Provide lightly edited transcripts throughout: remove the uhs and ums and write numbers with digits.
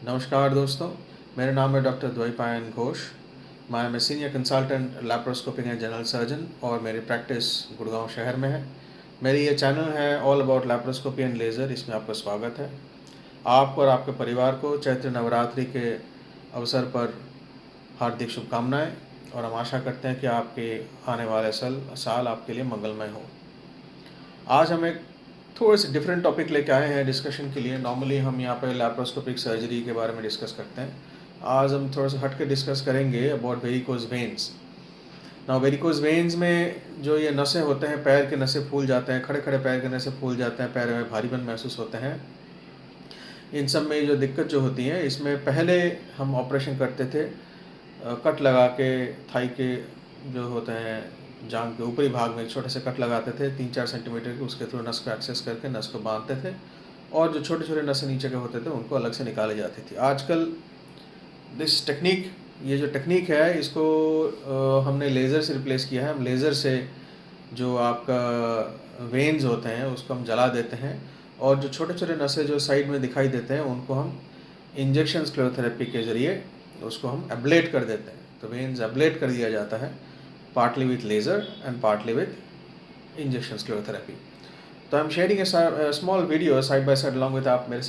नमस्कार दोस्तों, मेरा नाम है डॉक्टर द्वैपायन घोष। मैं am a senior consultant laparoscopic and general surgeon और मेरी प्रैक्टिस गुड़गांव शहर में है। मेरी ये चैनल है all about laparoscopy and laser, इसमें आपका स्वागत है। आपको और आपके परिवार को चैत्र नवरात्रि के अवसर पर हार्दिक शुभकामनाएं और हम आशा करते हैं कि आपके आने वाले साल आपके लिए मंगलमय हो। आज हम एक थोड़े से डिफरेंट टॉपिक लेके आए हैं डिस्कशन के लिए। नॉर्मली हम यहाँ पे लैप्रोस्कोपिक सर्जरी के बारे में डिस्कस करते हैं। आज हम थोड़ा सा हट के डिस्कस करेंगे अबाउट वेरिकोज वेन्स। ना वेरिकोज वेन्स में जो ये नसें होते हैं, पैर के नसें फूल जाते हैं, खड़े खड़े पैर के नसें फूल जाते हैं, पैर में भारीपन महसूस होते हैं। इन सब में जो दिक्कत जो होती है, इसमें पहले हम ऑपरेशन करते थे कट लगा के, थाई के जो होते हैं जांघ के ऊपरी भाग में एक छोटे से कट लगाते थे 3-4 सेंटीमीटर के, उसके थ्रू नस को एक्सेस करके नस को बांधते थे और जो छोटे छोटे नसें नीचे के होते थे उनको अलग से निकाले जाती थी। आजकल ये जो टेक्निक है इसको हमने लेज़र से रिप्लेस किया है। हम लेज़र से जो आपका वेन्स होते हैं उसको हम जला देते हैं और जो छोटे छोटे नसें जो साइड में दिखाई देते हैं उनको हम इंजेक्शन स्क्लेरोथेरेपी के ज़रिए उसको हम एब्लेट कर देते हैं। तो वेन्स एब्लेट कर दिया जाता है, partly with laser and partly with injection sclerotherapy. तो I am sharing a small video side by side along with आप। मेरे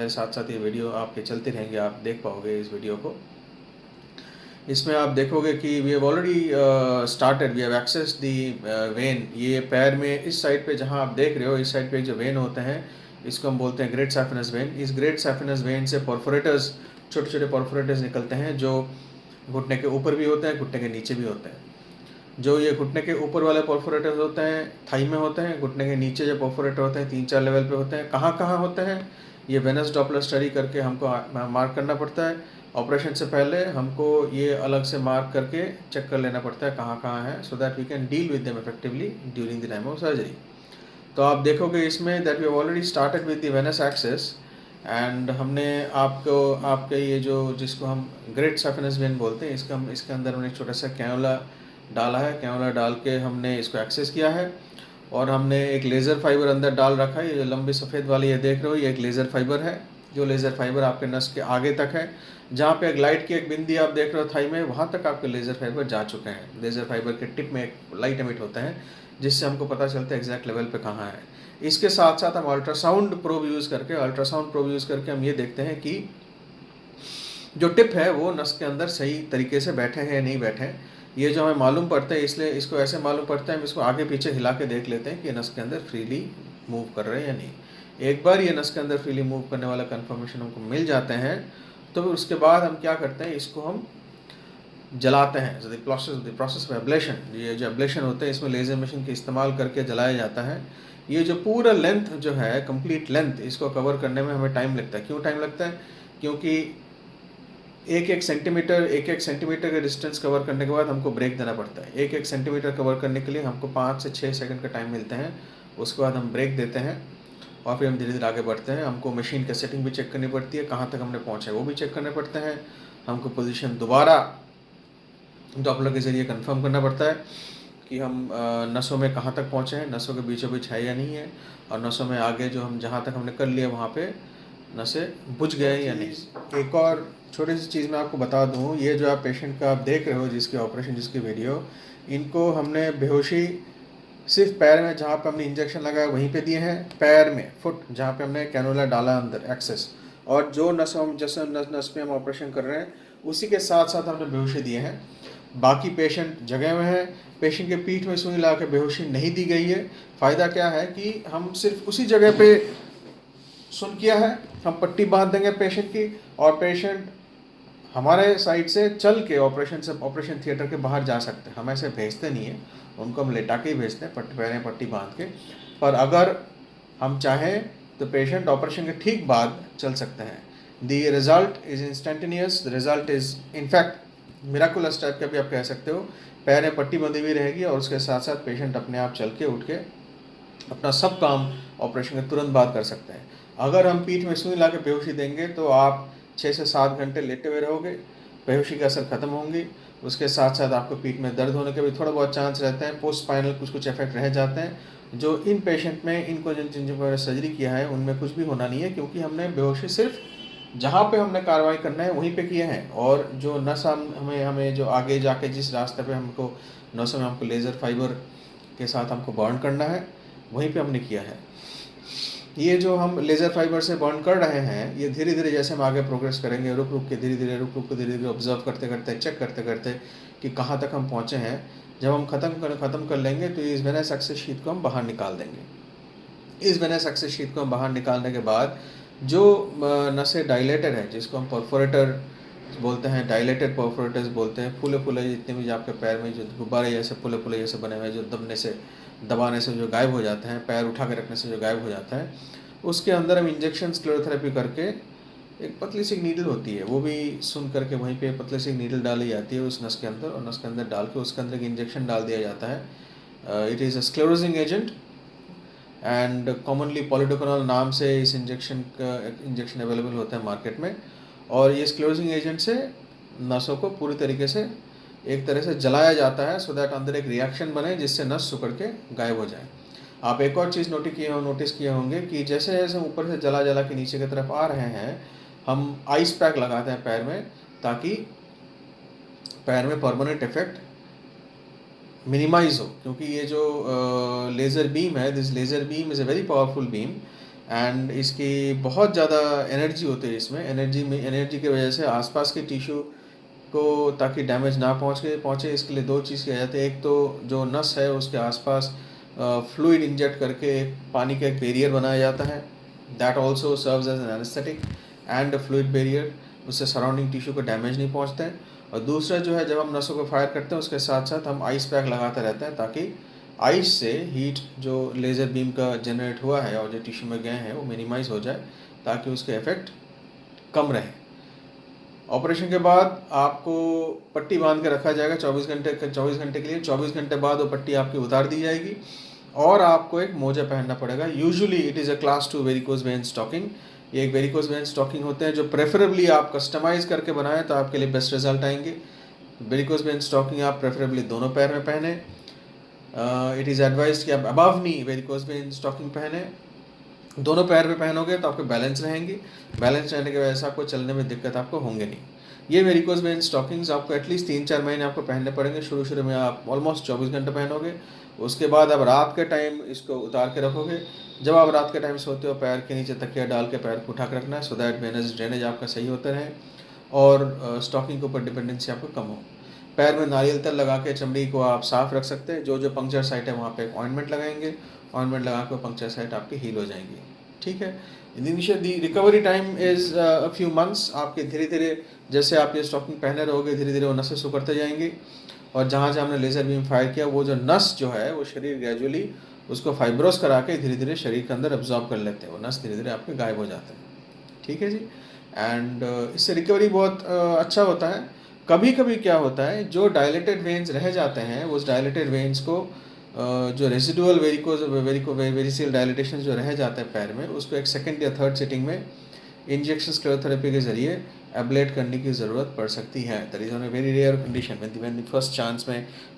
साथ साथ ये वीडियो आपके चलते रहेंगे, आप देख पाओगे इस वीडियो को। इसमें आप देखोगे कि we have already started, we have access the vein. ये पैर में इस साइड पे जहाँ आप देख रहे हो, इस साइड पे जो वेन होते हैं इसको हम बोलते हैं ग्रेट सैफिनस वेन। इस ग्रेट सैफिनस वेन से परफोरेटर्स, छोटे छोटे परफोरेटर्स निकलते हैं जो घुटने के ऊपर भी होते हैं, घुटने के नीचे भी होते हैं। जो ये घुटने के ऊपर वाले परफोरेटर्स होते हैं थाई में होते हैं, घुटने के नीचे जो परफोरेटर होते हैं 3-4 लेवल पे होते हैं। कहाँ कहाँ होते हैं ये वेनस डॉपलर स्टडी करके हमको मार्क करना पड़ता है। ऑपरेशन से पहले हमको ये अलग से मार्क करके चेक कर लेना पड़ता है कहाँ कहाँ है, so that we can deal with them effectively during the time of surgery. तो आप देखोगे इसमें that we have already started with the venous access and हमने आपके ये जो जिसको हम ग्रेट सैफिनस वेन बोलते हैं, इसके अंदर हमने एक छोटा सा कैनुला डाला है। कैनुला डाल के हमने इसको एक्सेस किया है और हमने एक लेज़र फाइबर अंदर डाल रखा है। ये जो लंबी सफ़ेद वाली ये देख रहे हो, ये एक लेज़र फाइबर है। जो लेज़र फाइबर आपके नस के आगे तक है, जहाँ पे एक लाइट की एक बिंदी आप देख रहे हो थाई में, वहाँ तक आपके लेज़र फाइबर जा चुके हैं। लेज़र फाइबर के टिप में एक लाइट एमिट होता है जिससे हमको पता चलता है एग्जैक्ट लेवल पे कहाँ है। इसके साथ साथ हम अल्ट्रासाउंड प्रोब यूज़ करके हम ये देखते हैं कि जो टिप है वो नस के अंदर सही तरीके से बैठे हैं या नहीं बैठे हैं। ये जो हमें मालूम पड़ता है, इसलिए इसको ऐसे मालूम पड़ता है, हम इसको आगे पीछे हिला के देख लेते हैं कि नस के अंदर फ्रीली मूव कर रहे हैं या नहीं। एक बार ये नस के अंदर फ्रीली मूव करने वाला कंफर्मेशन हमको मिल जाते हैं तो फिर उसके बाद हम क्या करते हैं, इसको हम जलाते हैं। द प्रोसेस ऑफ एब्लेशन, ये जो एब्लेशन होता है इसमें लेज़र मशीन के इस्तेमाल करके जलाया जाता है। ये जो पूरा लेंथ जो है, कंप्लीट लेंथ, इसको कवर करने में हमें टाइम लगता है। क्यों टाइम लगता है? क्योंकि एक एक सेंटीमीटर का डिस्टेंस कवर करने के बाद हमको ब्रेक देना पड़ता है। एक सेंटीमीटर कवर करने के लिए हमको 5 से 6 सेकंड का टाइम मिलते हैं। उसके बाद हम ब्रेक देते हैं और फिर हम धीरे धीरे आगे बढ़ते हैं। हमको मशीन का सेटिंग भी चेक करनी पड़ती है, कहाँ तक हमने पहुँचा है वो भी चेक करने पड़ते हैं। हमको पोजीशन दोबारा डॉपलर के ज़रिए कंफर्म करना पड़ता है कि हम नसों में कहाँ तक पहुँचे हैं, नसों के बीचों बीच है या नहीं है, और नसों में आगे जो हम जहाँ तक हमने कर लिया वहाँ पे नसें बुझ गए या नहीं। एक और छोटी सी चीज़ मैं आपको बता दूँ, ये जो आप पेशेंट का आप देख रहे हो जिसकी ऑपरेशन, जिसकी वीडियो, इनको हमने बेहोशी सिर्फ पैर में जहाँ पे हमने इंजेक्शन लगाया वहीं पे दिए हैं, पैर में फुट जहाँ पे हमने कैनुला डाला अंदर एक्सेस, और जो जैसे नस पे हम ऑपरेशन कर रहे हैं उसी के साथ साथ हमने बेहोशी दिए हैं। बाकी पेशेंट जगह में है, पेशेंट के पीठ में सुई लगा के बेहोशी नहीं दी गई है। फ़ायदा क्या है कि हम सिर्फ उसी जगह पे सुन किया है, हम पट्टी बांध देंगे पेशेंट की और पेशेंट हमारे साइड से चल के ऑपरेशन थिएटर के बाहर जा सकते हैं। हम ऐसे भेजते नहीं हैं, उनको हम लेटा के ही भेजते हैं पट्टी बांध के। पर अगर हम चाहें तो पेशेंट ऑपरेशन के ठीक बाद चल सकते हैं। The result is instantaneous, the result is in fact miraculous type का भी आप कह सकते हो। पैर में पट्टी बंधी हुई रहेगी और उसके साथ साथ पेशेंट अपने आप चल के उठ के अपना सब काम ऑपरेशन के तुरंत बाद कर सकते हैं। अगर हम पीठ में सुई ला के बेहोशी देंगे तो आप 6 से 7 घंटे लेटे हुए रहोगे, बेहोशी का असर खत्म होंगी। उसके साथ साथ आपको पीठ में दर्द होने के भी थोड़ा बहुत चांस रहते हैं, पोस्ट स्पाइनल कुछ इफेक्ट रह जाते हैं, जो इन पेशेंट में इनको जिन पर सर्जरी किया है उनमें कुछ भी होना नहीं है, क्योंकि हमने बेहोशी सिर्फ जहाँ पे हमने कार्रवाई करना है वहीं पे किए हैं, और जो नस हमें जो आगे जाके जिस रास्ते पे हमको नसों में हमको लेज़र फाइबर के साथ हमको बर्न करना है वहीं पे हमने किया है। ये जो हम लेज़र फाइबर से बर्न कर रहे हैं, ये धीरे धीरे जैसे हम आगे प्रोग्रेस करेंगे, रुक रुक के धीरे धीरे ऑब्जर्व करते करते चेक करते करते कि कहाँ तक हम पहुँचे हैं, जब हम ख़त्म कर लेंगे तो इस वेनस एक्सेस शीट को हम बाहर निकाल देंगे। इस वेनस एक्सेस शीट को हम बाहर निकालने के बाद जो नसें डायलेटेड है, जिसको हम परफोरेटर बोलते हैं, डायलेटेड परफोरेटर्स बोलते हैं, फूले फूले जितने भी आपके पैर में जो गुब्बारे जैसे फूले जैसे बने हुए जो दबाने से जो गायब हो जाते हैं, पैर उठा के रखने से जो गायब हो जाता है, उसके अंदर हम इंजेक्शन स्क्लेरोथेरेपी करके एक पतली सी नीडल होती है, वो भी सुन करके वहीं पे पतली सी नीडल डाली जाती है उस नस के अंदर, और नस के अंदर डाल के उसके अंदर एक इंजेक्शन डाल दिया जाता है। It is a sclerosing agent and commonly polidocanol नाम से इस इंजेक्शन अवेलेबल होता है मार्केट में। और ये स्क्लेरोजिंग एजेंट से नसों को पूरी तरीके से एक तरह से जलाया जाता है, सो दैट अंदर एक रिएक्शन बने जिससे नस सिकुड़ के गायब हो जाए। आप एक और चीज़ नोटिस किए होंगे कि जैसे जैसे ऊपर से जला के नीचे की तरफ आ रहे हैं, हम आइस पैक लगाते हैं पैर में, ताकि पैर में परमानेंट इफेक्ट मिनिमाइज हो, क्योंकि ये जो लेज़र बीम है, this laser beam is a very powerful beam and इसकी बहुत ज़्यादा एनर्जी होती है इसमें। एनर्जी की वजह से आसपास के टिश्यू को ताकि डैमेज ना पहुँचे, इसके लिए दो चीज़ किया जाता है। एक तो जो नस है उसके आसपास फ्लूइड इंजेक्ट करके पानी का एक बैरियर बनाया जाता है, that also serves as an anaesthetic and fluid barrier, उससे सराउंडिंग टिश्यू को डैमेज नहीं पहुँचते हैं। और दूसरा जो है, जब हम नसों को फायर करते हैं उसके साथ साथ हम आइस पैक लगाते रहते हैं, ताकि आइस से हीट जो लेज़र बीम का जनरेट हुआ है और जो टिश्यू में गए हैं वो मिनिमाइज हो जाए, ताकि उसके इफेक्ट कम रहे। ऑपरेशन के बाद आपको पट्टी बांध के रखा जाएगा 24 घंटे के लिए। 24 घंटे बाद वो पट्टी आपकी उतार दी जाएगी और आपको एक मोजा पहनना पड़ेगा। Usually it is a class 2 varicose vein stocking. ये एक वेरिकोज वेन स्टॉकिंग होते हैं जो प्रेफरेबली आप कस्टमाइज़ करके बनाएं तो आपके लिए बेस्ट रिजल्ट आएंगे। वेरिकोज वेन स्टॉकिंग आप प्रेफरेबली दोनों पैर में पहने। इट इज़ एडवाइज्ड कि आप अबव नी वेरिकोज वेन स्टॉकिंग पहने। दोनों पैर पे पहनोगे तो आपके बैलेंस रहेंगी, बैलेंस रहने की वजह से आपको चलने में दिक्कत आपको होंगे नहीं। ये वेरिकोज वेन स्टॉकिंग्स आपको एटलीस्ट 3-4 महीने आपको पहनने पड़ेंगे। शुरू में आप ऑलमोस्ट 24 घंटे पहनोगे, उसके बाद आप रात के टाइम इसको उतार के रखोगे। जब आप रात के टाइम सोते हो, पैर के नीचे तकिया डाल के पैर को उठा के रखना है, सो दैट वेनस ड्रेनेज आपका सही होता रहे और स्टॉकिंग के ऊपर डिपेंडेंसी आपको कम हो। पैर में नारियल तेल लगा के चमड़ी को आप साफ़ रख सकते हैं। जो पंक्चर साइट है वहाँ पे एक ऑइंटमेंट लगाएंगे, ऑइंटमेंट लगा के पंक्चर साइट आपकी हील हो जाएंगी। ठीक है। The recovery time is a few months. आपके धीरे धीरे जैसे आप ये स्टॉकिंग पहने रहोगे, धीरे धीरे वो नसें सिकुड़ते जाएंगी और जहाँ जहाँ हमने लेज़र बीम फायर किया वो जो नस जो है वो शरीर ग्रेजुअली उसको फाइब्रोस करा के धीरे धीरे शरीर के अंदर एब्जॉर्ब कर लेते हैं, वो नस धीरे धीरे आपके गायब हो जाते हैं। ठीक है जी। एंड इससे रिकवरी बहुत अच्छा होता है। कभी कभी क्या होता है, जो डायलेटेड वेन्स रह जाते हैं उस डायलेटेड वेन्स को जो रेसिडुअल वेरिसियल डायलिटेशन जो रह जाता है पैर में, उसको एक सेकंड या थर्ड सिटिंग में इंजेक्शन स्क्लेरोथेरेपी के ज़रिए एब्लेट करने की ज़रूरत पड़ सकती है। That is on a very rare condition when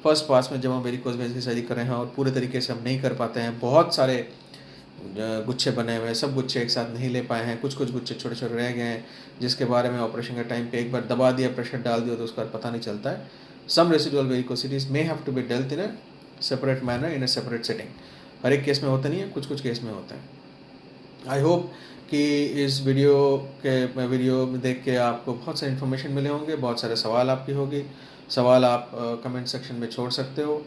first pass में जब हम वेरिकोज वेन्स की सर्जरी कर रहे हैं और पूरे तरीके से हम नहीं कर पाते हैं, बहुत सारे गुच्छे बने हुए हैं, सब गुच्छे एक साथ नहीं ले पाए हैं, कुछ गुच्छे छोटे छोटे रह गए हैं, जिसके बारे में ऑपरेशन के टाइम पे एक बार दबा दिया, प्रेशर डाल दिया तो उसके बाद पता नहीं चलता है। Some residual varicosities may have to be dealt in a separate manner in a separate setting. हर एक केस में होता नहीं है, कुछ केस में होता है। आई होप कि इस वीडियो में देख के आपको बहुत सारे इन्फॉर्मेशन मिले होंगे, बहुत सारे सवाल आपकी होगी। सवाल आप कमेंट सेक्शन में छोड़ सकते हो,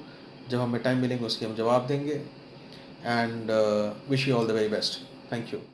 जब हमें टाइम मिलेंगे उसके हम जवाब देंगे। And wish you all the very best. Thank you.